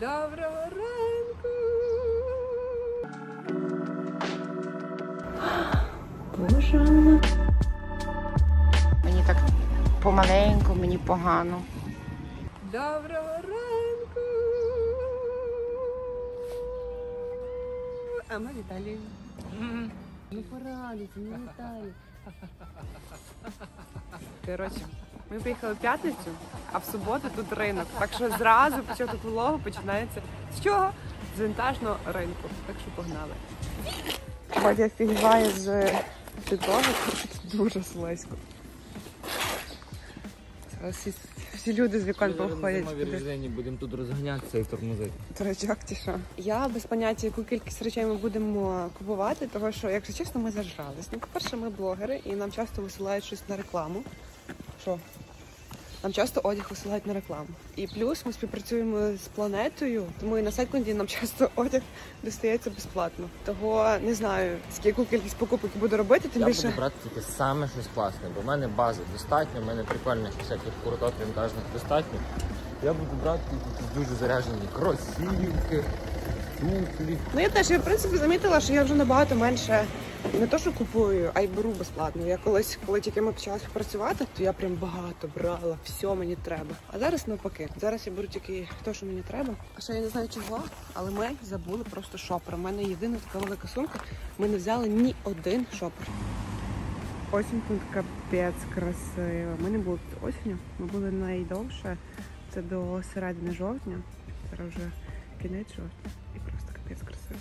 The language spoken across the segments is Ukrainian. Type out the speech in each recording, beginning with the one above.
Доброго ранку! Боже. Мені так помаленьку, мені погано. Доброго ранку! А ми в Італії. Ну порадуйте, ми в Італії. Коротше, ми приїхали в п'ятницю, а в суботу тут ринок. Так що зразу початок влогу починається з чого? З вінтажного ринку. Так що погнали. Ходя фігває з підлоги, дуже слизько. Всі люди з вікон походять. Ми будемо тут розганятися і тормозити. Дурачок чи що? Я без поняття, яку кількість речей ми будемо купувати, тому що, якщо чесно, ми зажрались. Ну, по-перше, ми блогери і нам часто висилають щось на рекламу. Що? Нам часто одяг висилають на рекламу. І плюс ми співпрацюємо з Планетою, тому і на секунді нам часто одяг достається безплатно. Того не знаю, яку кількість покупок я буду робити, тим більше... Я буду брати тільки саме щось класне, бо в мене бази достатньо, в мене прикольних всяких курток вінтажних достатньо. Я буду брати тільки дуже заряджені кросівки, туфлі. Ну я теж, я в принципі замітила, що я вже набагато менше не то, що купую, а й беру безплатно. Я колись, коли тільки ми почали співпрацювати, то я прям багато брала, все мені треба. А зараз навпаки. Зараз я беру тільки те, що мені треба. А ще я не знаю чого, але ми забули просто шопер. У мене єдина така велика сумка. Ми не взяли ні один шопер. Осінь тут капець красива. Ми не були тут осінню, ми були найдовше. Це до середини жовтня. Зараз вже кінець жовтня. І просто капець красиво.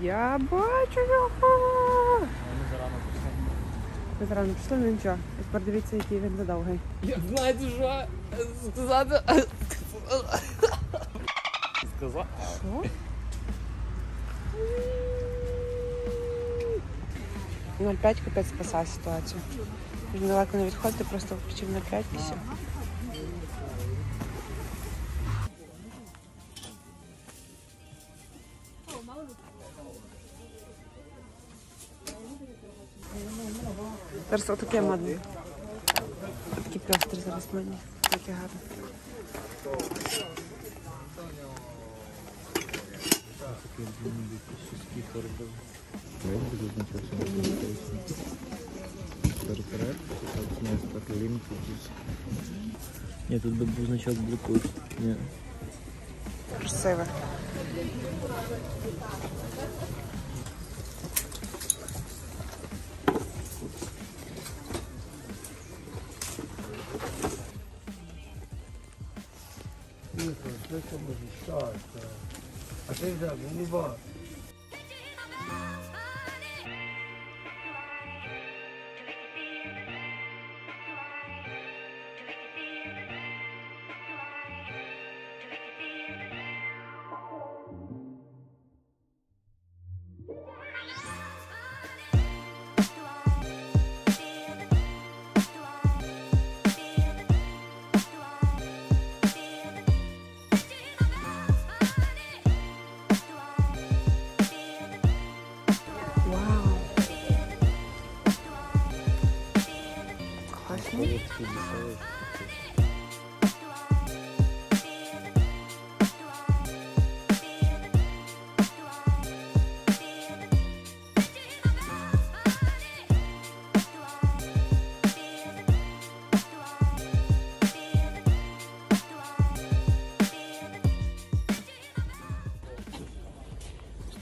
Я бачу його! Ми зарано пішли. Ми зарано пішли, ну нічого. Тепер дивіться, який він задовгий. Я знаєте, що сказати? Сказав? Що? Ну, 0,5 капець спасає ситуацію. Він далеко не відходити, просто включив 0,5 і все. Зараз отаке модне. Такі пестри зараз модні. Таке гарне. Ні, тут був значок блокують. Ні. Красиве. I think that when we bought.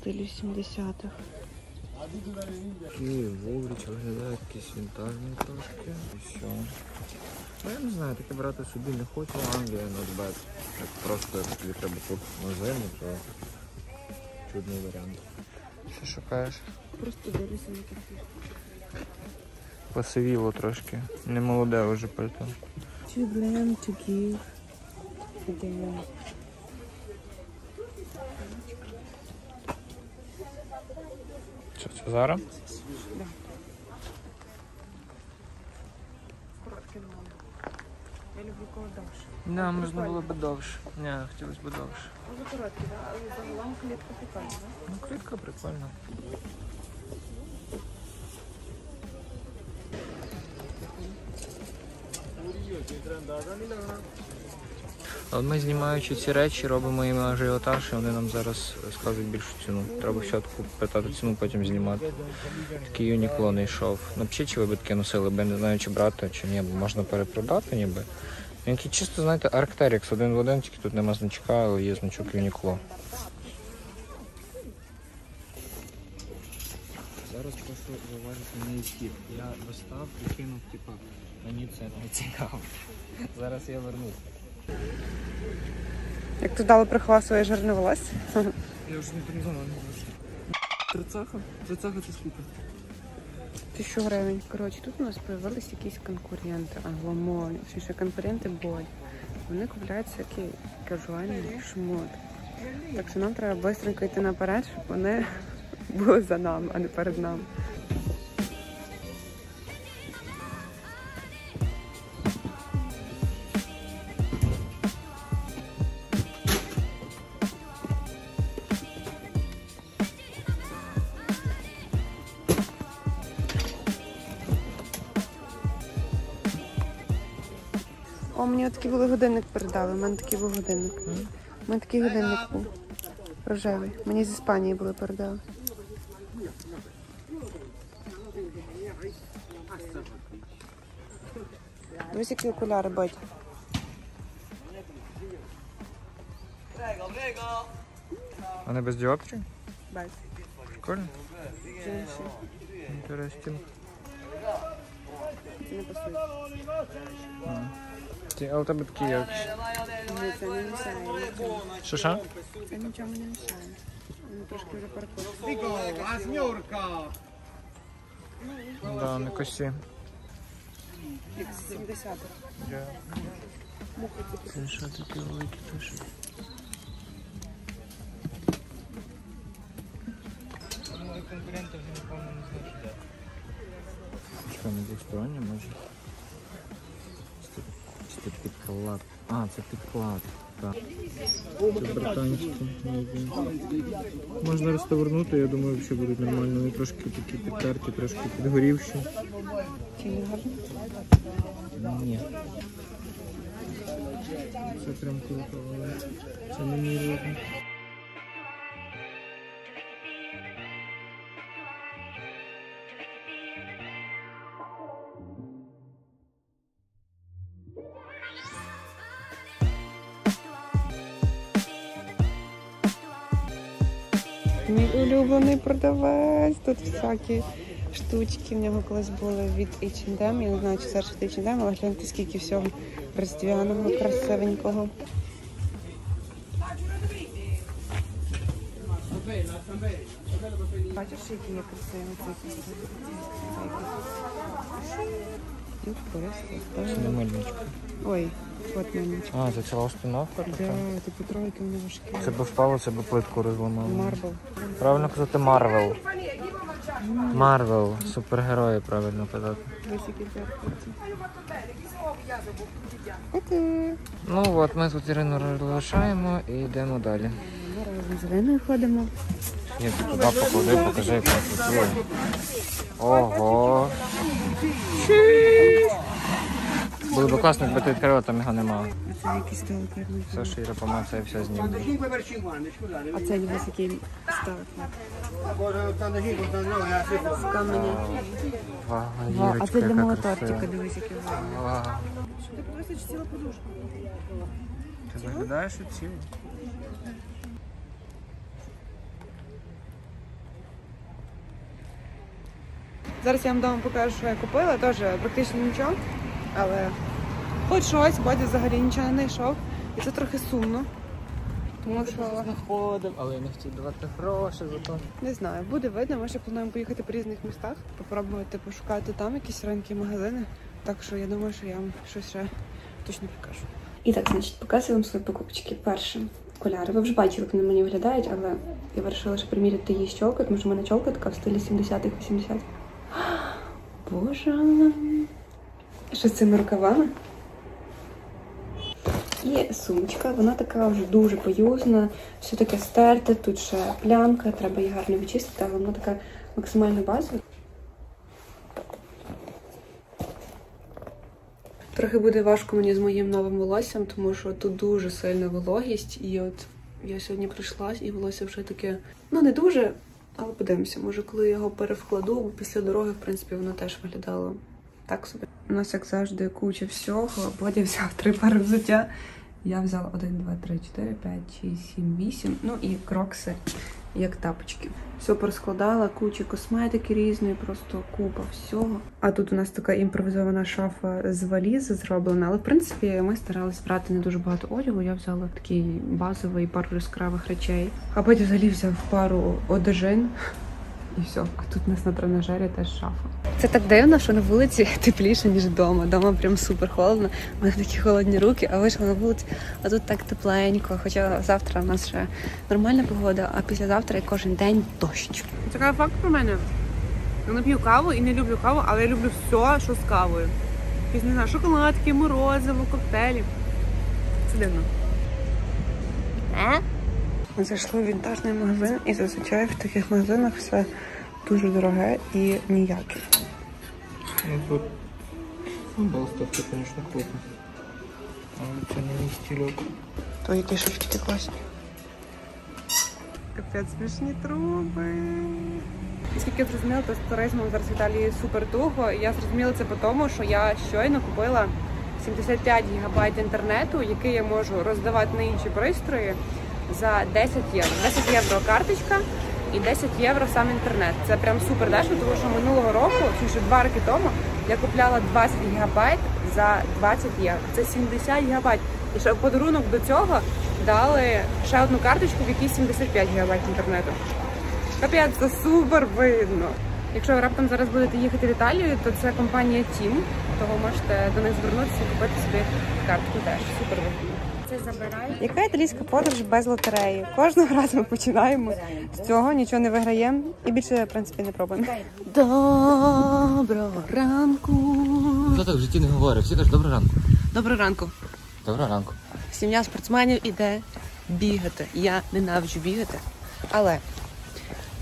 Стилю 70-х. Такий Воврич виглядає якийсь вінтажний трошки. І що? Ну я не знаю, таке брати собі не хочу, Англія not bad. Як просто як тобі треба куртку на зиму, то чудний варіант. Що шукаєш? Просто дивлюся на такі. Посивіло трошки. Не молоде вже пальто. To blame, to give. Again. Що, це зараз? Да. Коротке мало. Я люблю коли довше. Да, можна було б довше. Ні, хотілося б довше. Може коротке, да? Але загалом клітка прикольна, да? Ну, клітка прикольна. Але ми, знімаючи ці речі, робимо їм ажіотаж, і вони нам зараз скажуть більшу ціну. Треба спочатку питати ціну, потім знімати. Такий Юнікло не йшов. Напишіть, чи ви б таке носили, бо я не знаю, чи брати, чи ні, бо можна перепродати ніби. Він такий чисто, знаєте, Arc'teryx один в один, тільки тут нема значка, але є значок Юнікло. Зараз просто зауважити мій хід. Я достав і кинув, типа, мені це не цікаво. Зараз я вернусь. Як ти дало приховав своє жирне волосся? Я вже не перезвонив. Трицаха? Трицаха це скільки? 1000 гривень. Коротше, тут у нас з'явилися якісь конкуренти, англомовні, ще конкуренти боль. Вони купляють всякі кажуальні шмот. Так що нам треба швидко йти наперед, щоб вони були за нами, а не перед нами. О, мені отакий були годинник передали. У мене такий був годинник. У мене такий годинник був. Рожевий. Мені з Іспанії були передали. Ось які окуляри, батько. Вони без діоптрії? Без. Прикольно. Інтересно. Це не пасує. А у тебе такі якісь. Ні, це не мішає. Що? Це нічого не мішає. Вони трошки вже перекосли. Да, на косі. Як з 70-х. Мухи ці. Це що таке великі теж? Мої конкуренти вже, напевно, не знають, де. Що, не двостороння, може? Це підклад. А, це підклад. Так. Це британські. Можна розтавернути, я думаю, що будуть нормально. Вони трошки такі підтерті, трошки підгорівші. Чи не гарно? Ні. Це прям круто, але це не мій розмір. Мій улюблений продавець. Тут всякі штучки в нього колись були від H&M. Я не знаю, чи зараз від H&M, але гляньте, скільки всього різдвяного, красивенького. Бачиш, які є красиві Це не мельничка. Ой, от мельничка. А, це ціла установка така? Да, типу тройки вони важкі. Це б впало, це б плитку розламало. Марбл. Правильно казати Марвел. Марвел. Супергерої, правильно казати. Високі дзеркальці. Окей. Ну от, ми тут Ірину залишаємо і йдемо далі. Ми разом з Іриною ходимо. Ні, ти туди поклади, покажи, як вона працює. Ого. Було б класно, якби ти відкрила, там його немає. А це якийсь столик гарний. Все, що Іра помацає, все зніме. А це у вас який столик? З каменя. Вау, А це для яка мого красива. тортика, дивись, який гарний. Вау. Ти подивися, чи ціла подушка. Ти виглядаєш у цілу? Зараз я вам вдома покажу, що я купила. Теж практично нічого, але хоч щось, Бодя взагалі нічого не знайшов. І це трохи сумно. Тому що, Знаходив, але я не хотів давати гроші за то. не знаю, буде видно. Ми ще плануємо поїхати по різних містах, попробувати пошукати там якісь ринки, магазини. Так що я думаю, що я вам щось ще точно покажу. І так, значить, показую вам свої покупочки. Перше, окуляри. Ви вже бачили, як вони мені виглядають, але я вирішила ще приміряти її щолку, тому що в мене чолка така в стилі 70-х, 80-х. Боже, що з цими рукавами? І сумочка, вона така вже дуже поюзана, все таке стерте, тут ще плямка, треба її гарно відчистити, але вона така максимально базова. Трохи буде важко мені з моїм новим волоссям, тому що тут дуже сильна вологість. І от я сьогодні прийшла, і волосся вже таке, ну не дуже, але подивимося, може коли я його перевкладу, бо після дороги, в принципі, воно теж виглядало так собі. У нас, як завжди, куча всього. Бодя взяв 3 пари взуття. Я взяла 1, 2, 3, 4, 5, 6, 7, 8. Ну і крокси, як тапочки. Все порозкладала, куча косметики різної, просто купа всього. А тут у нас така імпровізована шафа з валізи зроблена. Але, в принципі, ми старалися брати не дуже багато одягу. Я взяла такий базовий, пару яскравих речей. А потім взагалі взяв пару одежин. І все. А тут у нас на тренажері теж шафа. Це так дивно, що на вулиці тепліше, ніж вдома. Дома прям супер холодно. У мене такі холодні руки, а вийшла на вулиці, а тут так тепленько. Хоча завтра у нас ще нормальна погода, а післязавтра і кожен день дощ. Такий факт про мене. Я не п'ю каву і не люблю каву, але я люблю все, що з кавою. Якісь, не знаю, шоколадки, морозиво, коктейлі. Це дивно. Ми зайшли в вінтажний магазин, і зазвичай в таких магазинах все дуже дороге і ніяке. Ну тут футболки, звісно, круто. Але це не мій стильок. То які шафтики класні. Капець, смішні труби. Наскільки я зрозуміла, то з туризмом зараз в Італії супер туго. І я зрозуміла це по тому, що я щойно купила 75 гігабайт інтернету, який я можу роздавати на інші пристрої за 10 євро. 10 євро карточка і 10 євро сам інтернет. Це прям супер дешево, тому що минулого року, чи 2 роки тому, я купляла 20 гігабайт за 20 євро. Це 70 гігабайт. І ще в подарунок до цього дали ще одну карточку, в якій 75 гігабайт інтернету. Капець, це супер видно. Якщо ви раптом зараз будете їхати в Італію, то це компанія Team, того можете до них звернутися і купити собі картку теж. Супер вигідно. Яка італійська подорож без лотереї? Кожного разу ми починаємо з цього, нічого не виграємо і більше, в принципі, не пробуємо. Доброго ранку! Хто так в житті не говорить? Всі кажуть, доброго ранку. Доброго ранку. Доброго ранку. Сім'я спортсменів іде бігати. Я ненавиджу бігати, але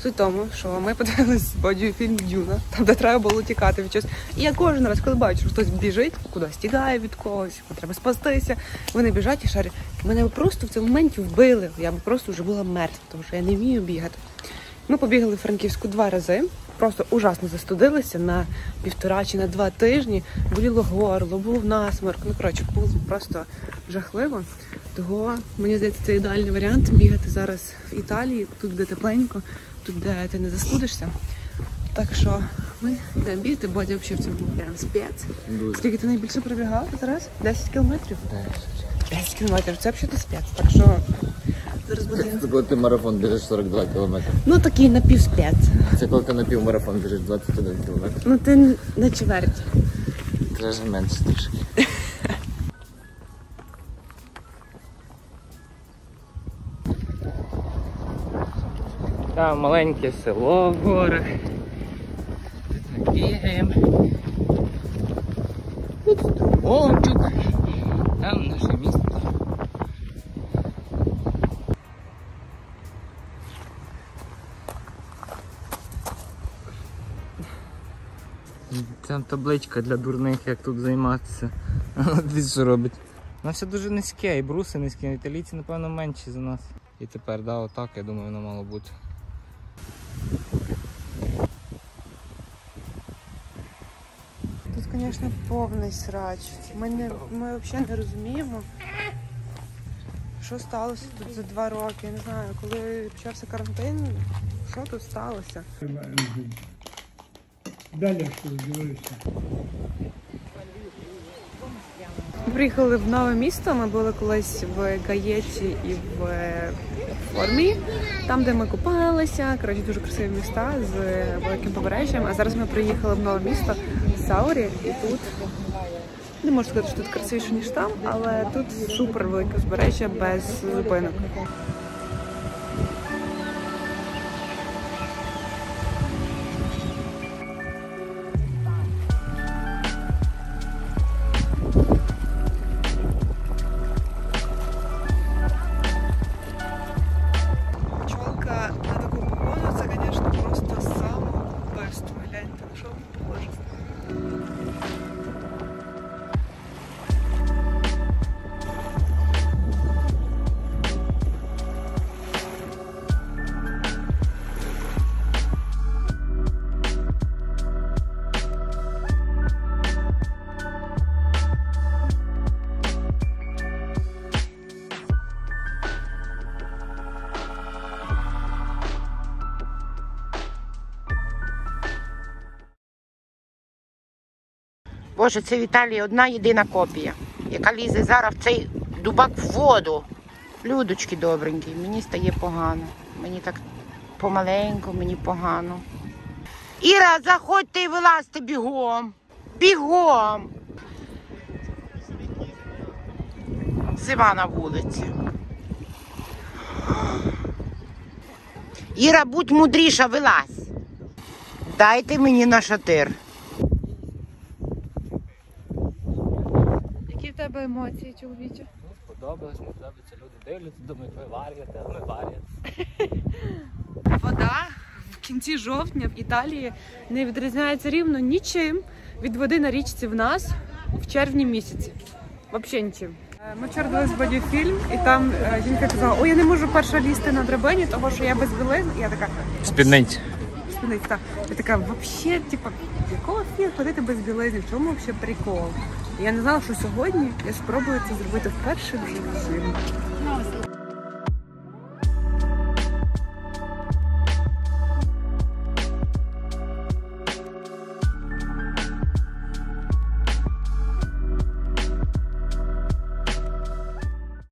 суть в тому, що ми подивилися з Бодією фільм «Дюна», там, де треба було тікати від чогось. І я кожен раз, коли бачу, що хтось біжить, кудись тікає від когось, треба спастися, вони біжать і шарять. Мене просто в цьому моменті вбили. Я б просто вже була мертва, тому що я не вмію бігати. Ми побігали в Франківську 2 рази, просто ужасно застудилися на 1,5 чи на 2 тижні. Боліло горло, був насморк. Ну, коротше, було просто жахливо. Того, мені здається, це ідеальний варіант бігати зараз в Італії, тут де тепленько, тут де ти не застудишся. Так що ми йдемо бігти, Бодя взагалі в цьому прям спец. Скільки ти найбільше пробігав зараз? 10 кілометрів? 10 кілометрів, це взагалі спец. Так що зараз буде... Це коли ти марафон біжиш 42 кілометри. Ну такий напівспец. Це коли ти на півмарафон біжиш 21 кілометр. Ну ти на чверть. Треба менше трішки. Там маленьке село в горах. Тут ми бігаємо. Тут струмочок. Там наше місто. Там табличка для дурних, як тут займатися. Дивіться, що робить. Воно все дуже низьке, і бруси низькі. Італійці, напевно, менші за нас. І тепер, да, отак, я думаю, воно мало бути. Тут, звісно, повний срач. Ми взагалі не розуміємо, що сталося тут за 2 роки. Я не знаю, коли почався карантин, що тут сталося. Далі що дивишся. Ми приїхали в нове місто, ми були колись в Гаєті і в Формі, там, де ми купалися. Коротше, дуже красиві міста з великим побережжям. А зараз ми приїхали в нове місто Саурі, і тут, не можу сказати, що тут красивіше, ніж там, але тут супер велике узбережжя без зупинок. Боже, це в Італії одна єдина копія, яка лізе зараз в цей дубак в воду. Людочки добренькі, мені стає погано. Мені так помаленьку, мені погано. Іра, заходьте і вилазьте бігом. Бігом. Зима на вулиці. Іра, будь мудріша, вилазь. Дайте мені на шатир. Які в тебе емоції, чоловіче? Подобається, люди дивляться, думають, ви вар'єте, а ми вар'єте. Вода в кінці жовтня в Італії не відрізняється рівно нічим від води на річці в нас в червні місяці. Взагалі нічим. Ми вчора дивились бодіфільм, і там жінка казала, ой, я не можу перша лізти на драбині, тому що я без білизни. Я така, Спідниці. спинить, так. Я така, взагалі, типу, якого фіг ходити без білизни, в чому взагалі прикол? І я не знала, що сьогодні я спробую це зробити вперше в житті.